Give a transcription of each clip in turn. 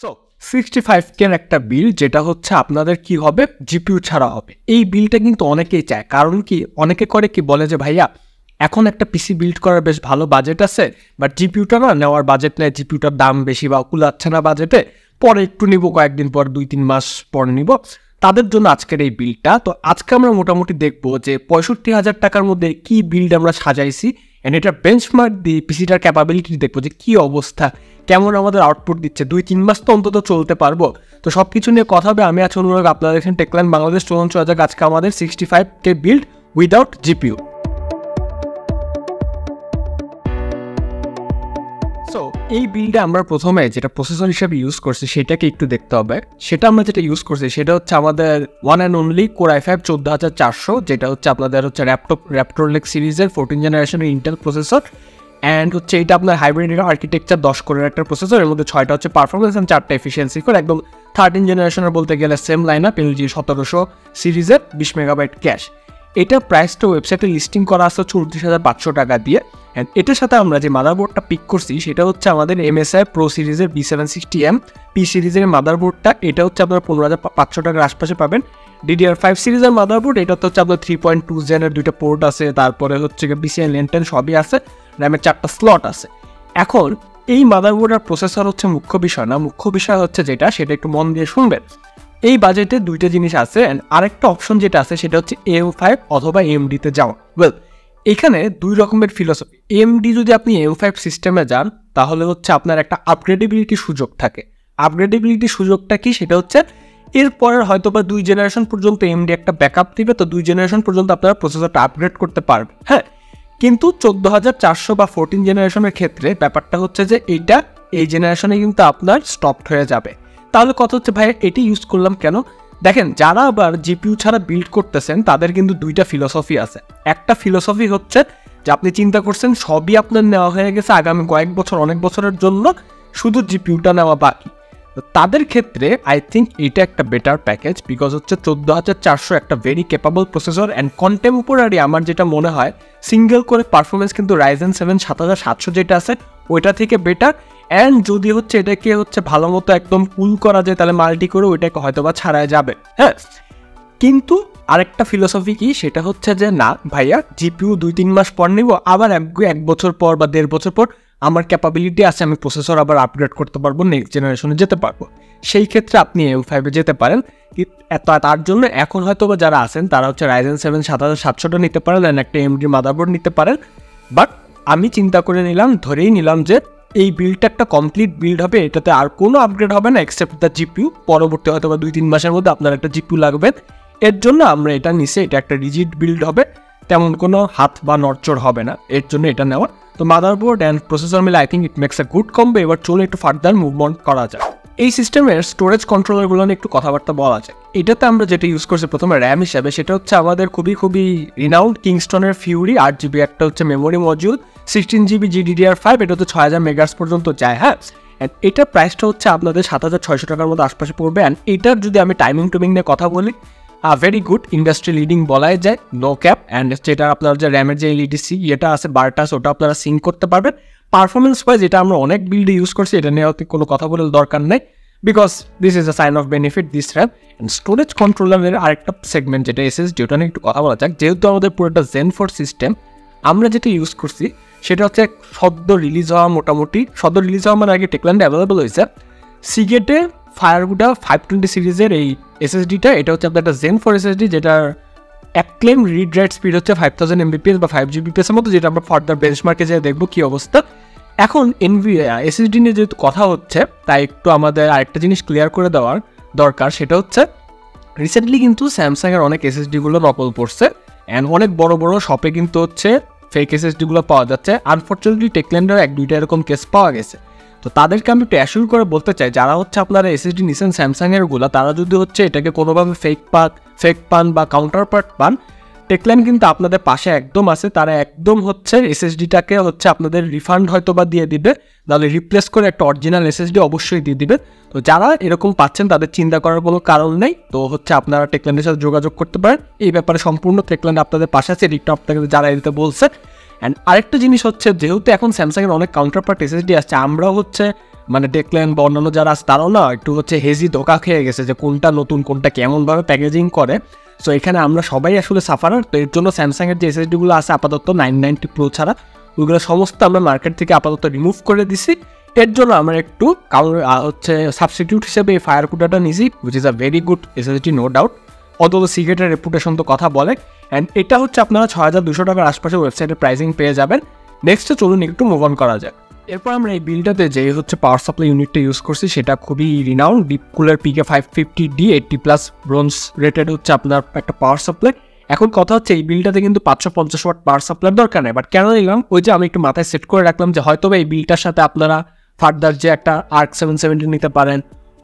So 65K একটা বিল যেটা হচ্ছে আপনাদের কি হবে, জিপিইউ ছাড়া হবে। এই বিলটা কিন্তু অনেকেই চায়, কারণ কি অনেকে করে কি বলে যে ভাইয়া এখন একটা পিসি বিল্ড করার বেশ ভালো বাজেট আছে, বাট জিপিইউটা না নেওয়ার বাজেট নেই, জিপিইউটার দাম বেশি বা কুলাচ্ছে না বাজেটে, পরে একটু নিব, কয়েকদিন পর 2-3 মাস পর নিব, তাদের জন্য আজকের এই বিলটা। তো আজকে আমরা মোটামুটি দেখবো যে 65,000 টাকার মধ্যে কি বিল্ড আমরা সাজাইছি, অ্যান্ড এটার বেঞ্চমার্ক দিয়ে পিসিটার ক্যাপাবিলিটি দেখবো যে কী অবস্থা, কেমন আমাদের আউটপুট দিচ্ছে, 2-3 মাস তো অন্তত চলতে পারবো। তো সব কিছু নিয়ে কথা হবে। আমি আছি অনুরাগ, আপনাদের এখানে টেকলাইন বাংলাদেশ চলন চর্চা। আজকে আমাদের 65K build without GPU. So এই বিলটা আমরা প্রথমে যেটা প্রসেসর হিসেবে ইউজ করছি সেটাকে একটু দেখতে হবে। সেটা আমরা যেটা ইউজ করছি সেটা হচ্ছে আমাদের one and only core i5 14400, যেটা হচ্ছে আপনাদের হচ্ছে র্যাপটরলেক সিরিজের 14 জেনারেশনের ইন্টেল প্রসেসর, অ্যান্ড হচ্ছে এটা আপনার হাইব্রিড আর্কিটেকচার 10 কোরের একটা প্রসেসর, এর মধ্যে 6টা হচ্ছে পারফরমেন্স অ্যান্ড 4টা এফিসিয়েন্সি কোর, একদম 13 জেনারেশনের বলতে গেলে সেম লাইন আপ, LG 1700 সিরিজের 20 মেগাবাইট ক্যাশ। এটা প্রাইসটা ওয়েবসাইটে লিস্টিং করা আছে 34,500 টাকা দিয়ে। অ্যান্ড এটার সাথে আমরা যে মাদারবোর্ডটা পিক করছি সেটা হচ্ছে আমাদের MSI প্রো সিরিজের B760M পি সিরিজের মাদারবোর্ডটা। এটা হচ্ছে আপনার 15,500 টাকার আশপাশে পাবেন। DDR5 সিরিজের মাদারবোর্ড, এটা হচ্ছে আপনার 3.2 জেনের 2টা পোর্ট আছে, তারপরে হচ্ছে PCI Len 10 সবই আছে, র্যামের 4টা স্লট আছে। এখন এই মাদারবোর্ড আর প্রসেসর হচ্ছে মুখ্য বিষয় না, মুখ্য বিষয় হচ্ছে যেটা, সেটা একটু মন দিয়ে শুনবেন। এই বাজেটে দুইটা জিনিস আছে, অ্যান্ড আরেকটা অপশন যেটা আছে সেটা হচ্ছে AM5 অথবা AMD-তে যাওয়া। ওয়েল, এখানে দুই রকমের ফিলোসফি। AMD যদি আপনি AM5 সিস্টেমে যান তাহলে হচ্ছে আপনার একটা আপগ্রেডেবিলিটি সুযোগ থাকে। আপগ্রেডেবিলিটি সুযোগটা কি, সেটা হচ্ছে এরপরের হয়তো বা 2 জেনারেশন পর্যন্ত AMD একটা ব্যাকআপ দিবে, তো 2 জেনারেশন পর্যন্ত আপনারা প্রসেসরটা আপগ্রেড করতে পারবে। হ্যাঁ, কিন্তু 14,400 বা 14 জেনারেশনের ক্ষেত্রে ব্যাপারটা হচ্ছে যে এইটা এই জেনারেশনে কিন্তু আপনার স্টপড হয়ে যাবে। তাহলে কথা হচ্ছে ভাই এটি ইউজ করলাম কেন? দেখেন, যারা আবার জিপিইউ ছাড়া বিল্ড করতেছেন তাদের কিন্তু দুইটা ফিলোসফি আছে। একটা ফিলোসফি হচ্ছে যে আপনি চিন্তা করছেন সবই আপনার নেওয়া হয়ে গেছে আগামী কয়েক বছর, অনেক বছরের জন্য, শুধু জিপিইউটা নেওয়া বাকি। তো তাদের ক্ষেত্রে আই থিঙ্ক এটা একটা বেটার প্যাকেজ, বিকজ হচ্ছে 14,400 একটা very capable processor and contemporary. আমার যেটা মনে হয় সিঙ্গেল করে পারফরমেন্স কিন্তু Ryzen 7 7700 যেটা আছে ওইটা থেকে বেটার। অ্যান্ড যদি হচ্ছে এটাকে হচ্ছে ভালো মতো একদম কুল করা যায় তাহলে মাল্টি করে ওইটাকে হয়তো বা ছাড়ায় যাবে। হ্যাঁ, কিন্তু আরেকটা ফিলোসফি কি, সেটা হচ্ছে যে না ভাইয়া, জিপিইউ 2-3 মাস পর নিব, আবার 1 বছর পর বা 1.5 বছর পর আমার ক্যাপাবিলিটি আছে, আমি প্রসেসর আবার আপগ্রেড করতে পারবো, নেক্সট জেনারেশনে যেতে পারবো। সেই ক্ষেত্রে আপনি AM5 যেতে পারেন। তার জন্য এখন হয়তো বা যারা আছেন তারা হচ্ছে Ryzen 7 7700টা নিতে পারেন, অ্যান্ড একটা AMD মাদারবোর্ড নিতে পারেন। বাট আমি চিন্তা করে নিলাম, ধরেই নিলাম যে এই বিল্ডটা একটা কমপ্লিট বিল্ড হবে, এটাতে আর কোনো আপগ্রেড হবে না এক্সেপ্ট দ্য জিপিইউ। পরবর্তী হয়তো বা 2-3 মাসের মধ্যে আপনার একটা জিপিইউ লাগবে, এর জন্য আমরা এটা নিচে, এটা একটা রিজিড বিল্ড হবে, তেমন কোনো হাত বা নড়চড় হবে না, এর জন্য এটা নেওয়া। তো মাদারবোর্ড অ্যান্ড প্রসেসর মিলে I think it makes a good combo. এবার চলে একটু ফার্দার মুভমেন্ট করা যায়। এই সিস্টেমের স্টোরেজ কন্ট্রোলারগুলো নিয়ে একটু কথাবার্তা বলা যায়। এটাতে আমরা যেটা ইউজ করছি প্রথমে র্যাম হিসাবে, সেটা হচ্ছে আমাদের খুবই রিনাউন্ড কিংস্টনের ফিউরি 8GB একটা হচ্ছে মেমোরি মডিউল, 16GB GDDR5, এটা হচ্ছে 6000 মেগাহার্টজ পর্যন্ত যায়। হ্যাঁ, অ্যান্ড এটার প্রাইসটা হচ্ছে আপনাদের 7,600 টাকার মতো আশপাশে পড়বে। অ্যান্ড এটার যদি আমি টাইমিং নিয়ে কথা বলি, ভেরি গুড, ইন্ডাস্ট্রি লিডিং বলাই যায়, নো ক্যাপ। অ্যান্ড যেটা আপনার যে র্যামের যে এলইডিসি এটা আছে বারটাস, ওটা আপনারা সিঙ্ক করতে পারবেন। পারফরমেন্স ওয়াইজ এটা আমরা অনেক বিল্ডে ইউজ করছি, এটা নিয়ে কোনো কথা বলে দরকার নেই, because this is a sign of benefit this RAM. And storage কন্ট্রোলারের আরেকটা সেগমেন্ট যেটা SSD, ওটা নিয়ে একটু কথা বলা যাক। যেহেতু আমাদের পুরোটা Zen 4 সিস্টেম, আমরা যেটা ইউজ করছি সেটা হচ্ছে সদ্য রিলিজ হওয়া মানে আগে টেকল্যান্ডে অ্যাভেলেবল হয়েছে সিগেটে ফায়ারগুডা 520 সিরিজের এই SSDটা। এটা হচ্ছে আপনার একটা Zen 4 SSD, যেটার অ্যাক্লেম রিড রাইট স্পিড হচ্ছে 5000 Mbps বা 5 Gbps এর মতো, যেটা আমরা ফার্দার বেঞ্চমার্কে যেয়ে দেখবো কী অবস্থা। এখন SSD নিয়ে যেহেতু কথা হচ্ছে, তাই একটু আমাদের আরেকটা জিনিস ক্লিয়ার করে দেওয়ার দরকার, সেটা হচ্ছে রিসেন্টলি কিন্তু স্যামসাংয়ের অনেক SSDগুলো নকল পড়ছে, অ্যান্ড অনেক বড় বড় শপে কিন্তু হচ্ছে ফেক SSDগুলো পাওয়া যাচ্ছে। আনফর্চুনেটলি টেকল্যান্ডের 1-2টা এরকম কেস পাওয়া গেছে। তো তাদেরকে আমি একটু অ্যাসিওর করে বলতে চাই, যারা হচ্ছে আপনারা SSD নিছেন স্যামসাংয়েরগুলো, তারা যদি হচ্ছে এটাকে কোনোভাবে ফেক পান বা কাউন্টার পার্ট পান, টেকল্যান্ড কিন্তু আপনাদের পাশে একদম আছে। তারা একদম হচ্ছে SSDটাকে হচ্ছে আপনাদের রিফান্ড হয়তো বা দিয়ে দিবে, নাহলে রিপ্লেস করে একটা অরিজিনাল SSD অবশ্যই দিয়ে দিবে। তো যারা এরকম পাচ্ছেন তাদের চিন্তা করার কোনো কারণ নেই। তো হচ্ছে আপনারা টেকল্যান্ডের সাথে যোগাযোগ করতে পারেন, এই ব্যাপারে সম্পূর্ণ টেকল্যান্ড আপনাদের পাশে আছে, এদিকটা আপনাকে যারা দিতে বলছে। অ্যান্ড আরেকটা জিনিস হচ্ছে, যেহেতু এখন স্যামসাংয়ের অনেক কাউন্টার পার্ট SSD আসছে, আমরাও হচ্ছে মানে দেখলেন বা অন্যান্য যারা আছে তারাও না একটু হচ্ছে হেজি ধোকা খেয়ে গেছে যে কোনটা নতুন কোনটা কেমনভাবে প্যাকেজিং করে। সো এখানে আমরা সবাই আসলে সাফারার। তো এর জন্য স্যামসাংয়ের যে এসএসডিগুলো আছে আপাতত 990 Pro ছাড়া ওইগুলো সমস্ত আমরা মার্কেট থেকে আপাতত রিমুভ করে দিছি। এর জন্য আমরা একটু হচ্ছে সাবস্টিটিউট হিসেবে এই ফায়ার কুটাটা নিছি, which is a very good SSD no doubt. অন্তত সিগারেটের রেপুটেশন তো কথা বলে। অ্যান্ড এটা হচ্ছে আপনারা 6200 টাকার আশপাশে ওয়েবসাইটে প্রাইসিং পেয়ে যাবেন। নেক্সটে চলুন একটু মুভ অন করা যায়। এরপর আমরা এই বিলটাতে যে হচ্ছে পাওয়ার সাপ্লাই ইউনিটটা ইউজ করছি সেটা খুবই রিনাউন্ড ডিপ কুলার পিকে 550D 80+ ব্রোঞ্জ রেটেড হচ্ছে আপনার একটা পাওয়ার সাপ্লাই। এখন কথা হচ্ছে এই বিলটাতে কিন্তু 550 ওয়াট পাওয়ার সাপ্লাইয়ের দরকার নেই, বাট কেন নিলাম ওই যে আমি একটু মাথায় সেট করে রাখলাম যে হয়তো এই বিলটার সাথে আপনারা ফার্দার যে একটা আর্ক 770 নিতে পারেন,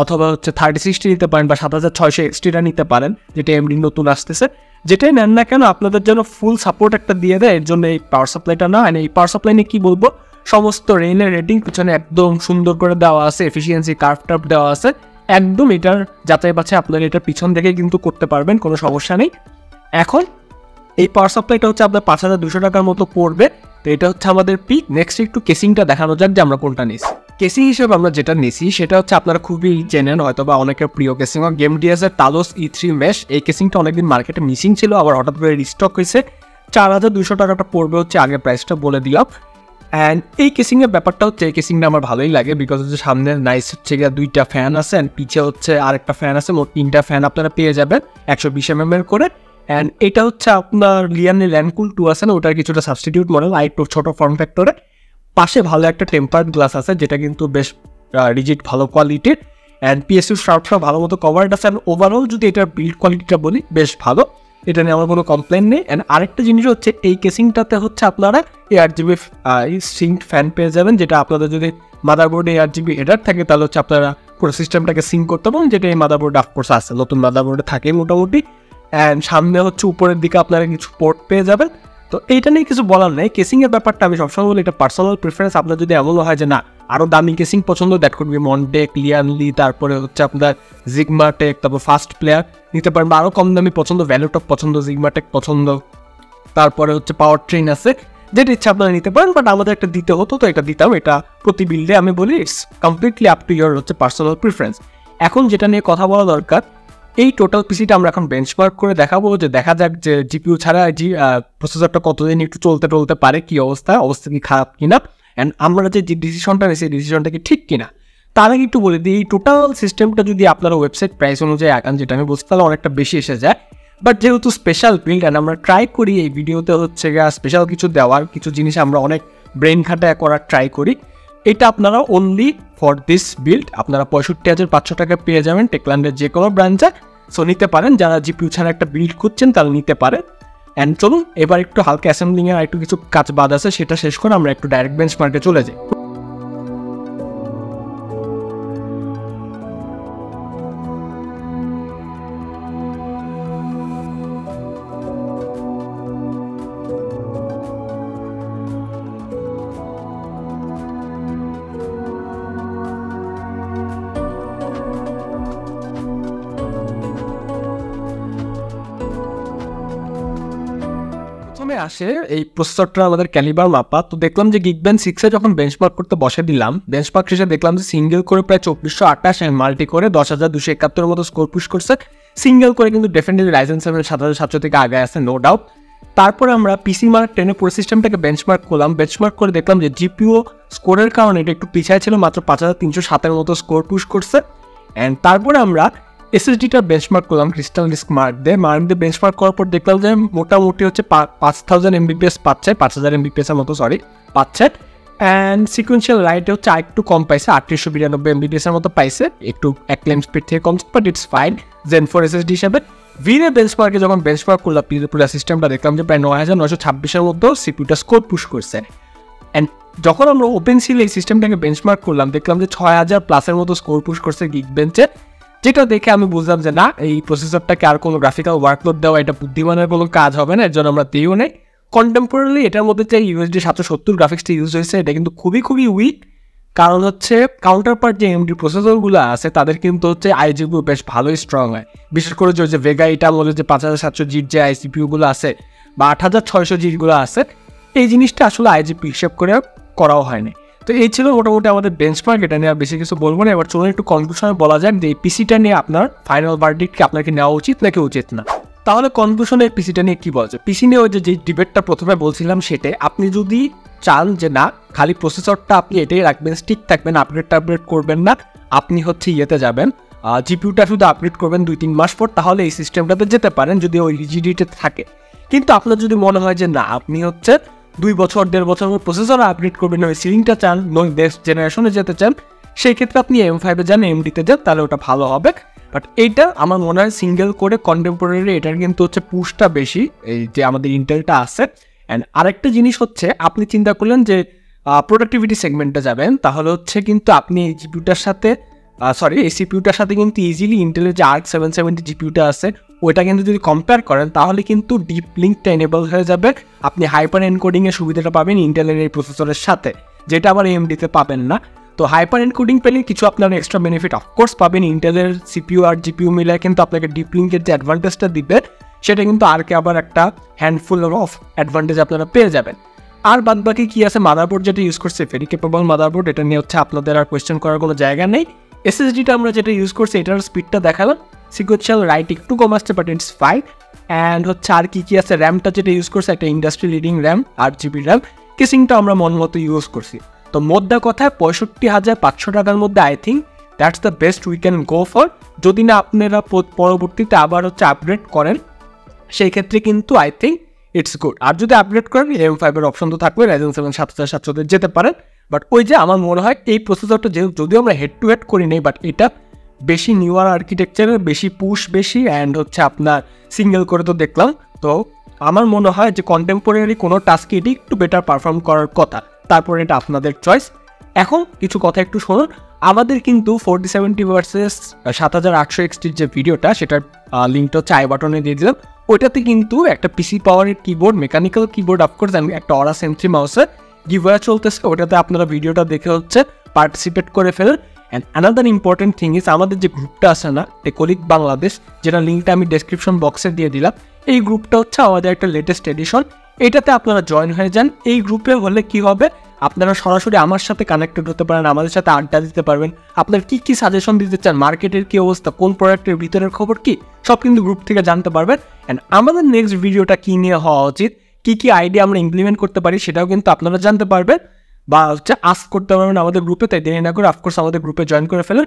অথবা হচ্ছে 3060 নিতে পারেন, বা 7600 এক্সটিটা নিতে পারেন, যেটা এমডি নতুন আসতেছে। যেটাই নেন না কেন আপনাদের জন্য ফুল সাপোর্ট একটা দিয়ে দেয়, এর জন্য এই পাওয়ার সাপ্লাইটা না। এই পাওয়ার সাপ্লাই নিয়ে কী বলবো, সমস্ত রেইনের রেটিং পিছনে একদম সুন্দর করে দেওয়া আছে, এফিসিয়েন্সি কার্ভ টার্ভ দেওয়া আছে, একদম এটার যাচাই বাছাই আপনারা এটার পিছন থেকে কিন্তু করতে পারবেন, কোনো সমস্যা নেই। এখন এই পাওয়ার সাপ্লাইটা হচ্ছে আপনার 5200 টাকার মতো পড়বে। তো এটা হচ্ছে আমাদের পিক। নেক্সট একটু কেসিংটা দেখানো যাক যে আমরা কোনটা নিছি। কেসিং হিসেবে আমরা যেটা নিছি সেটা হচ্ছে আপনারা খুবই চেনেন হয়তো বা অনেকের প্রিয় কেসিং গেম ডিএসের তালোস E3 মেশ। এই কেসিংটা অনেকদিন মার্কেটে মিসিং ছিল, আবার হঠাৎ করে রিস্টক হয়েছে। 4200 টাকাটা পড়বে হচ্ছে, আগে প্রাইসটা বলে দিলাম। অ্যান্ড এই কেসিংয়ের ব্যাপারটা হচ্ছে এই কেসিংটা আমার ভালোই লাগে, বিকজ হচ্ছে সামনে নাইস হচ্ছে গিয়ে 2টা ফ্যান আছে, অ্যান্ড পিছে হচ্ছে আরেকটা ফ্যান আছে, মোট 3টা ফ্যান আপনারা পেয়ে যাবেন 120 mm করে। অ্যান্ড এটা হচ্ছে আপনার লিয়ানের ল্যান্ডকুল 2 আছে না, ওটার কিছুটা সাবস্টিটিউট মডেল, আরেকটু ছোটো ফর্ম ফ্যাক্টরে। পাশে ভালো একটা টেম্পার্ড গ্লাস আছে যেটা কিন্তু বেশ রিজিড ভালো কোয়ালিটির। অ্যান্ড পিএসইউ শার্পটা ভালো মতো কভার্ড আছে। অ্যান্ড ওভারঅল যদি এটার বিল্ড কোয়ালিটিটা বলি বেশ ভালো, এটা নিয়ে আমার কোনো কমপ্লেন নেই। অ্যান্ড আরেকটা জিনিস হচ্ছে এই কেসিংটাতে হচ্ছে আপনারা ARGB সিঙ্ক ফ্যান পেয়ে যাবেন, যেটা আপনাদের যদি মাদারবোর্ডে ARGB হেডার থাকে তাহলে হচ্ছে আপনারা পুরো সিস্টেমটাকে সিঙ্ক করতে পারেন, যেটা এই মাদারবোর্ডে অফকোর্স আছে, নতুন মাদারবোর্ডে থাকে মোটামুটি। অ্যান্ড সামনে হচ্ছে উপরের দিকে আপনারা কিছু পোর্ট পেয়ে যাবেন। তো এইটা নিয়ে কিছু বলার নেই। কেসিংয়ের ব্যাপারটা আমি সবসময় বলি এটা পার্সোনাল প্রিফারেন্স। আপনার যদি এমনও হয় যে না আরও দামি কেসিং পছন্দ, দ্যাট কুড বি মন্টেক, লিয়ানলি, তারপরে হচ্ছে আপনার জিগমাটেক, তারপর ফাস্ট প্লেয়ার নিতে পারেন, বা আরও কম দামি পছন্দ, ভ্যালুটক পছন্দ, জিগমাটেক পছন্দ, তারপরে হচ্ছে পাওয়ার ট্রেন আছে, যেটা ইচ্ছা আপনারা নিতে পারেন। বাট আমাদের একটা দিতে হতো, তো এটা দিতাম। এটা প্রতি বিল্ডে আমি বলি it's completely up to your হচ্ছে পার্সোনাল প্রিফারেন্স। এখন যেটা নিয়ে কথা বলা দরকার, এই টোটাল পিসিটা আমরা এখন বেঞ্চমার্ক করে দেখাবো, যে দেখা যাক যে জিপিইউ ছাড়া প্রসেসরটা কতদিন একটু চলতে পারে, কি অবস্থা কি খারাপ কিনা, অ্যান্ড আমরা যে ডিসিশনটা নিয়েছি ডিসিশনটা কি ঠিক কিনা। তার আগে একটু বলে দিই, এই টোটাল সিস্টেমটা যদি আপনারা ওয়েবসাইট প্রাইস অনুযায়ী আঁকান, যেটা আমি বলছি, তাহলে অনেকটা বেশি এসে যায়। বাট যেহেতু স্পেশাল বিল্ড, অ্যান্ড আমরা ট্রাই করি এই ভিডিওতে হচ্ছে স্পেশাল কিছু দেওয়ার, কিছু জিনিস আমরা অনেক ব্রেন খাটায় করার ট্রাই করি। এটা আপনারা অনলি ফর দিস বিল্ড আপনারা 65,500 টাকা পেয়ে যাবেন টেকল্যান্ডের যে কোনো ব্রাঞ্চে। সো নিতে পারেন, যারা জিপিইউ ছাড়া একটা বিল্ড করছেন তারা নিতে পারে। অ্যান্ড চলুন এবার একটু হালকা অ্যাসেম্বলিংয়ের আর একটু কিছু কাজ বাদ আছে সেটা শেষ করে আমরা একটু ডাইরেক্ট বেঞ্চমার্কে চলে যাই। আসে এই প্রসেসরটা আমাদের ক্যালিবার মাপা। তো দেখলাম যে গিগবেন 6 যখন বেঞ্চমার্ক করতে বসে দিলাম, বেঞ্চমার্ক শেষে দেখলাম যে সিঙ্গেল করে প্রায় 2428 এবং মাল্টি করে 10,271 মতো স্কোর পুশ করছে। সিঙ্গেল করে কিন্তু ডেফিনেটলি রাইজেন 7 7700 থেকে আগে আছে, নো ডাউট। তারপরে আমরা পিসি মার্ক 10 পুরো সিস্টেমটাকে বেঞ্চমার্ক করলাম। বেঞ্চমার্ক করে দেখলাম যে জিপিইউ স্কোরের কারণে এটা একটু পিছায় ছিল, মাত্র 5307 মতো স্কোর পুশ করছে। অ্যান্ড তারপরে আমরা এসএসডিটা বেঞ্চমার্ক করলাম ক্রিস্টাল ডিস্ক মার্ক দিয়ে বেঞ্চমার্ক করার পর দেখলাম যে মোটামুটি হচ্ছে 5000 MBPS পাচ্ছে, 5000 MBPS এর মতো পাচ্ছে। অ্যান্ড সিকুয়েন্সিয়াল রাইটে হচ্ছে আরেকটু কম পাইছে, 3892 MBPS এর মতো পাইছে, একটু এক ক্লেম স্পিড থেকে কমছে, but it's fine gen 4 SSD হিসাবে। ভিরে বেঞ্চমার্কে যখন বেঞ্চমার্ক করলাম পুরো সিস্টেমটা দেখলাম যে প্রায় 9926 মতো সিপিইউটা স্কোর পুশ করছে। অ্যান্ড যখন আমরা ওপেন সিলে এই সিস্টেমটাকে বেঞ্চমার্ক করলাম দেখলাম যে 6000+ মতো স্কোর পুশ করছে গিগবেঞ্চে, যেটা দেখে আমি বুঝলাম যে না এই প্রসেসরটাকে আর কোনো গ্রাফিক্যাল ওয়ার্কলোড দেওয়া এটা বুদ্ধিমানের কোনো কাজ হবে না, এর জন্য আমরা দিইও নেই। কন্টেম্পোরারি এটার মধ্যে যে USD 770 গ্রাফিক্সটা ইউজ হয়েছে এটা কিন্তু খুবই উইক, কারণ হচ্ছে কাউন্টার পার্ট যে AMD প্রসেসরগুলো আছে তাদের কিন্তু হচ্ছে আইজিপিউ বেশ ভালোই স্ট্রং হয়, বিশেষ করে যে ভেগা এটা বলে যে 5700G যে আইসিপিউগুলো আছে বা 8600G আছে, এই জিনিসটা আসলে আইজিপি হিসেব করে করাও হয়নি। তো এই ছিল মোটামুটি আমাদের বেঞ্চমার্ক, এটা নিয়ে আর বেশি কিছু বলবো না। এবার চলুন একটু কনক্লুশনে বলা যাক যে এই পিসিটা নিয়ে আপনার ফাইনাল ভার্ডিক্ট কি আপনাকে নেওয়া উচিত নাকি উচিত না। তাহলে কনক্লুশনে পিসিটা নিয়ে কি বলছে, পিসি নিয়ে ওই যে ডিবেটটা প্রথমে বলছিলাম সেটাই, আপনি যদি চান যে না খালি প্রসেসরটা আপনি এটাই রাখবেন, স্টিক থাকবেন, আপগ্রেড করবেন না, আপনি হচ্ছে ইয়েতে যাবেন জিপিউটা শুধু আপগ্রেড করবেন 2-3 মাস পর, তাহলে এই সিস্টেমটাতে যেতে পারেন যদি ওই রিজিডিটি থাকে। কিন্তু আপনার যদি মনে হয় যে না আপনি হচ্ছে 2 বছর 1.5 বছর প্রসেসর আপগ্রেড করবেন, ওই সিলিংটা চান, নেক্সট জেনারেশনে যেতে চান, সেই ক্ষেত্রে আপনি M5 যান, AMD-তে যান, তাহলে ওটা ভালো হবে। বাট এইটা আমার মনে হয় সিঙ্গেল করে কন্টেম্পোরারি এটার কিন্তু হচ্ছে পুশটা বেশি, এই যে আমাদের ইন্টেলটা আছে। অ্যান্ড আরেকটা জিনিস হচ্ছে আপনি চিন্তা করলেন যে প্রোডাক্টিভিটি সেগমেন্টে যাবেন, তাহলে হচ্ছে কিন্তু আপনি এই জিপিউটার সাথে এই সিপিউটার সাথে কিন্তু ইজিলি ইন্টেলের যে ARC 770 জিপিউটা আছে ওইটা কিন্তু যদি কম্পেয়ার করেন তাহলে কিন্তু ডিপ লিঙ্কটা এনেবল হয়ে যাবে, আপনি হাইপার এনকোডিংয়ের সুবিধাটা পাবেন ইন্টেলের এই প্রসেসরের সাথে, যেটা আবার AMD-তে পাবেন না। তো হাইপার এনকোডিং পেলে কিছু আপনার এক্সট্রা বেনিফিট অফকোর্স পাবেন, ইন্টেলের সিপিইউ আর জিপিইউ মিলে কিন্তু আপনাকে ডিপ লিঙ্কের যে অ্যাডভান্টেজটা দিবে সেটা কিন্তু আরকে আবার একটা হ্যান্ডফুল অফ অ্যাডভান্টেজ আপনারা পেয়ে যাবেন। আর বাদ বাকি কী আছে, মাদারবোর্ড যেটা ইউজ করছে ভেরি ক্যাপেবল মাদারবোর্ড, এটা নিয়ে হচ্ছে আপনাদের আর কোয়েশ্চেন করার কোনো জায়গা নেই। এসএসডিটা আমরা যেটা ইউজ করছি এটার স্পিডটা দেখালাম, সিকোয়েন্সিয়াল রাইট একটু কম আসছে বাট ইটস ফাইন। অ্যান্ড হচ্ছে আর কী আছে, র্যামটা যেটা ইউজ করছে একটা industry leading RAM 8 GB RAM, কেসিংটা আমরা মন মতো ইউজ করছি। তো মোদ্দা কথায় 65,500 টাকার মধ্যে I think that's the best we can go for. যদি না আপনারা পরবর্তীতে আবার হচ্ছে আপগ্রেড করেন সেই ক্ষেত্রে কিন্তু আই থিঙ্ক ইটস গুড। আর যদি আপগ্রেড করেন M5 এর অপশন তো থাকবে, Ryzen 7 7700 যেতে পারেন। বাট ওই যে আমার মনে হয় এই প্রসেসরটা যদিও আমরা হেড টু হেড করি নেই, বাট এটা বেশি নিউয়ার আর্কিটেকচারের, বেশি পুশ বেশি, অ্যান্ড হচ্ছে আপনার সিঙ্গেল করে তো দেখলাম। তো আমার মনে হয় যে কন্টেম্পোরারি কোনো টাস্কে এটি একটু বেটার পারফর্ম করার কথা, তারপরে এটা আপনাদের চয়েস। এখন কিছু কথা একটু শুনুন, আমাদের কিন্তু 4070 ভার্সেস 7800 XT-র যে ভিডিওটা সেটার লিঙ্কটা হচ্ছে আই বাটনে দিয়ে দিলাম। ওইটাতে কিন্তু একটা পিসি পাওয়ারের কিবোর্ড, মেকানিক্যাল কিবোর্ড অফকোর্স, একটা অরাস M3 মাউসের গিভওয়ে চলতেছে, ওটাতে আপনারা ভিডিওটা দেখে হচ্ছে পার্টিসিপেট করে ফেলেন। And another important thing is আমাদের যে গ্রুপটা আছে না টেকোলিক বাংলাদেশ, যেটা লিঙ্কটা আমি ডেসক্রিপশন বক্সে দিয়ে দিলাম, এই গ্রুপটা হচ্ছে আমাদের একটা লেটেস্ট এডিশন, এটাতে আপনারা জয়েন হয়ে যান। এই গ্রুপে হলে কি হবে, আপনারা সরাসরি আমার সাথে কানেক্টেড হতে পারেন, আমাদের সাথে আড্ডা দিতে পারবেন, আপনার কী সাজেশন দিতে চান, মার্কেটের কী অবস্থা, কোন প্রোডাক্টের ভিতরের খবর কী, সব কিন্তু গ্রুপ থেকে জানতে পারবেন। অ্যান্ড আমাদের নেক্সট ভিডিওটা কী নিয়ে হওয়া উচিত, কী আইডিয়া আমরা ইমপ্লিমেন্ট করতে পারি সেটাও কিন্তু আপনারা জানতে পারবেন বা হচ্ছে আস্ক করতে পারবেন আমাদের গ্রুপে। তাই দেরি না করে অফকোর্স আমাদের গ্রুপে জয়েন করে ফেলেন।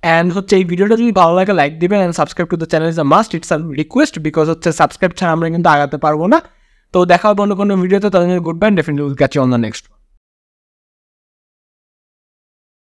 অ্যান্ড হচ্ছে এই ভিডিওটা যদি ভালো লাগে লাইক দিবেন, and subscribe to the channel is a must, it's a request, because হচ্ছে সাবস্ক্রাইব ছাড়া আমরা কিন্তু আগাতে পারবো না। তো দেখা হবে অন্য কোনো ভিডিওতে, তাদের goodbye, definitely will catch you on the next.